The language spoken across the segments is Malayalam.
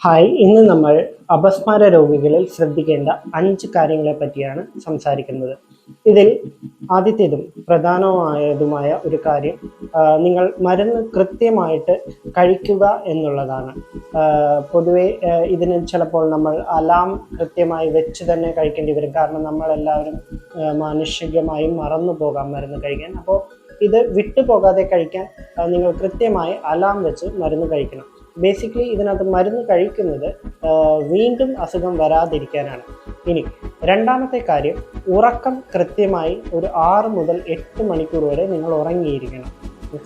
ഹായ്, ഇന്ന് നമ്മൾ അപസ്മാര രോഗികളിൽ ശ്രദ്ധിക്കേണ്ട 5 കാര്യങ്ങളെ പറ്റിയാണ് സംസാരിക്കുന്നത്. ഇതിൽ ആദ്യത്തേതും പ്രധാനമായതുമായ ഒരു കാര്യം നിങ്ങൾ മരുന്ന് കൃത്യമായിട്ട് കഴിക്കുക എന്നുള്ളതാണ്. പൊതുവെ ഇതിന് ചിലപ്പോൾ നമ്മൾ അലാം കൃത്യമായി വെച്ച് തന്നെ കഴിക്കേണ്ടി വരും. കാരണം നമ്മളെല്ലാവരും മാനുഷികമായും മറന്നു പോകാം മരുന്ന് കഴിക്കാൻ. അപ്പോൾ ഇത് വിട്ടുപോകാതെ കഴിക്കാൻ നിങ്ങൾ കൃത്യമായി അലാം വെച്ച് മരുന്ന് കഴിക്കണം. ബേസിക്കലി ഇതിനകത്ത് മരുന്ന് കഴിക്കുന്നത് വീണ്ടും അസുഖം വരാതിരിക്കാനാണ്. ഇനി രണ്ടാമത്തെ കാര്യം, ഉറക്കം കൃത്യമായി ഒരു 6 മുതൽ 8 മണിക്കൂർ വരെ നിങ്ങൾ ഉറങ്ങിയിരിക്കണം.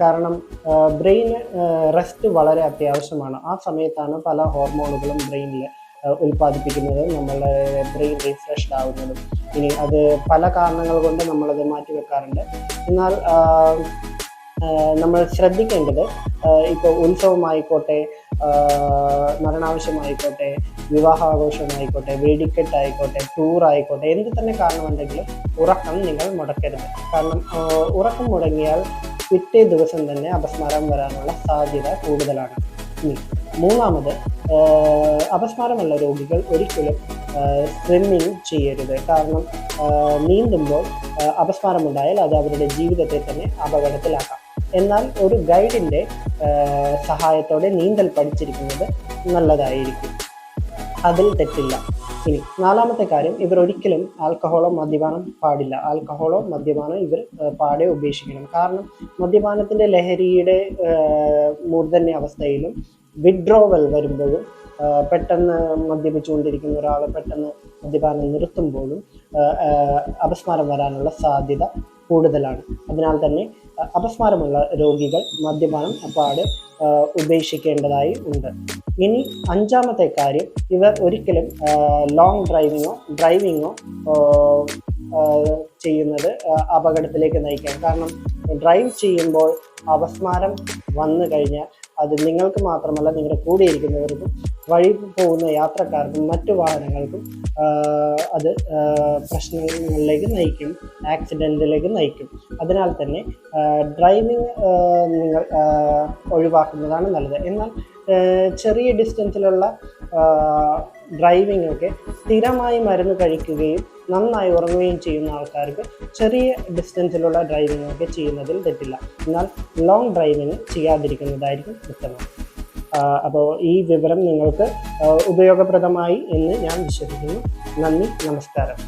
കാരണം ബ്രെയിന് റെസ്റ്റ് വളരെ അത്യാവശ്യമാണ്. ആ സമയത്താണ് പല ഹോർമോണുകളും ബ്രെയിനിൽ ഉൽപ്പാദിപ്പിക്കുന്നത്, നമ്മളുടെ ബ്രെയിൻ റീഫ്രഷ്ഡ് ആവുന്നതും. ഇനി അത് പല കാരണങ്ങൾ കൊണ്ട് നമ്മളത് മാറ്റിവെക്കാറുണ്ട്. എന്നാൽ നമ്മൾ ശ്രദ്ധിക്കേണ്ടത്, ഇപ്പോൾ ഉത്സവമായിക്കോട്ടെ, മരണാവശ്യമായിക്കോട്ടെ, വിവാഹാഘോഷമായിക്കോട്ടെ, വെടിക്കെട്ടായിക്കോട്ടെ, ടൂറായിക്കോട്ടെ, എന്ത് തന്നെ കാരണമുണ്ടെങ്കിലും ഉറക്കം നിങ്ങൾ മുടക്കരുത്. കാരണം ഉറക്കം മുടങ്ങിയാൽ പിറ്റേ ദിവസം തന്നെ അപസ്മാരം വരാനുള്ള സാധ്യത കൂടുതലാണ്. മൂന്നാമത്, അപസ്മാരമുള്ള രോഗികൾ ഒരിക്കലും സ്വിമ്മിങ് ചെയ്യരുത്. കാരണം നീന്തുമ്പോൾ അപസ്മാരമുണ്ടായാൽ അത് അവരുടെ ജീവിതത്തെ തന്നെ അപകടത്തിലാക്കാം. എന്നാൽ ഒരു ഗൈഡിൻ്റെ സഹായത്തോടെ നീന്തൽ പഠിച്ചിരിക്കുന്നത് നല്ലതായിരിക്കും, അതിൽ തെറ്റില്ല. ഇനി നാലാമത്തെ കാര്യം, ഇവർ ഒരിക്കലും ആൽക്കഹോളോ മദ്യപാനം പാടില്ല. ആൽക്കഹോളോ മദ്യപാനം ഇവർ പാടെ ഉപേക്ഷിക്കണം. കാരണം മദ്യപാനത്തിൻ്റെ ലഹരിയുടെ മൂർധന്യ അവസ്ഥയിലും വിഡ്രോവൽ വരുമ്പോഴും, പെട്ടെന്ന് മദ്യപിച്ചുകൊണ്ടിരിക്കുന്ന ഒരാൾ പെട്ടെന്ന് മദ്യപാനം നിർത്തുമ്പോഴും അപസ്മാരം വരാനുള്ള സാധ്യത കൂടുതലാണ്. അതിനാൽ തന്നെ അപസ്മാരമുള്ള രോഗികൾ മദ്യപാനം അപ്പാടെ ഉപേക്ഷിക്കേണ്ടതായി ഉണ്ട്. ഇനി അഞ്ചാമത്തെ കാര്യം, ഇവർ ഒരിക്കലും ലോങ് ഡ്രൈവിങ്ങോ ചെയ്യുന്നത് അപകടത്തിലേക്ക് നയിക്കാം. കാരണം ഡ്രൈവ് ചെയ്യുമ്പോൾ അപസ്മാരം വന്നു കഴിഞ്ഞാൽ അത് നിങ്ങൾക്ക് മാത്രമല്ല, നിങ്ങളുടെ കൂടെ ഇരിക്കുന്നവർക്കും വഴി പോകുന്ന യാത്രക്കാർക്കും മറ്റു വാഹനങ്ങൾക്കും അത് പ്രശ്നങ്ങളിലേക്ക് നയിക്കും, ആക്സിഡൻറ്റിലേക്ക് നയിക്കും. അതിനാൽ തന്നെ ഡ്രൈവിംഗ് നിങ്ങൾ ഒഴിവാക്കുന്നതാണ് നല്ലത്. എന്നാൽ ചെറിയ ഡിസ്റ്റൻസിലുള്ള ഡ്രൈവിംഗ് ഒക്കെ സ്ഥിരമായി മരുന്ന് കഴിക്കുകയും നന്നായി ഉറങ്ങുകയും ചെയ്യുന്ന ആൾക്കാർക്ക് ചെറിയ ഡിസ്റ്റൻസിലുള്ള ഡ്രൈവിംഗ് ഒക്കെ ചെയ്യുന്നതിൽ തെറ്റില്ല. എന്നാൽ ലോങ് ഡ്രൈവിംഗ് ചെയ്യാതിരിക്കുന്നതായിരിക്കും ഉത്തമം. അപ്പോൾ ഈ വിവരം നിങ്ങൾക്ക് ഉപയോഗപ്രദമായി എന്ന് ഞാൻ വിശ്വസിക്കുന്നു. നന്ദി, നമസ്കാരം.